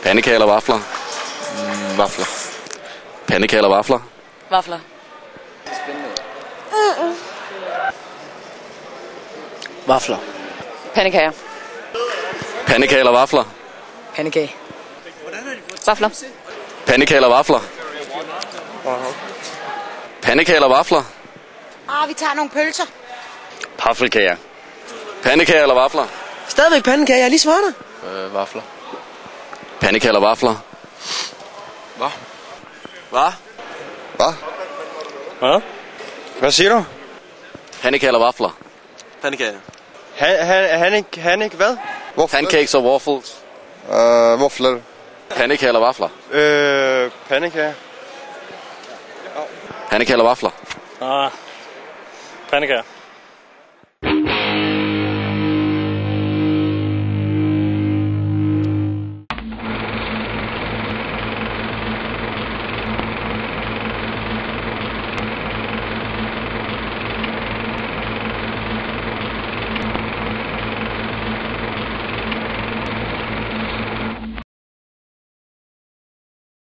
Pandekager eller vafler? Vafler. Pandekager eller vafler? Vafler. Vafler. Pandekager. Pandekager eller vafler? Pandekage. Vafler. Pandekager eller vafler? Pandekager eller vafler? Vi tager nogle pølser. Paffelkager. Pandekager eller vafler? Stadigvæk pandekager, jeg har lige svaret dig. Vafler. Pandekager eller vafler? Hvad? Hvad? Hvad? Hvad? Hvad siger du? Pandekager eller vafler? Pandekager. Hannik hvad? Pancakes og waffles. Vafler. Pandekager eller vafler? Pandekager. Pandekager eller vafler? Pandekager.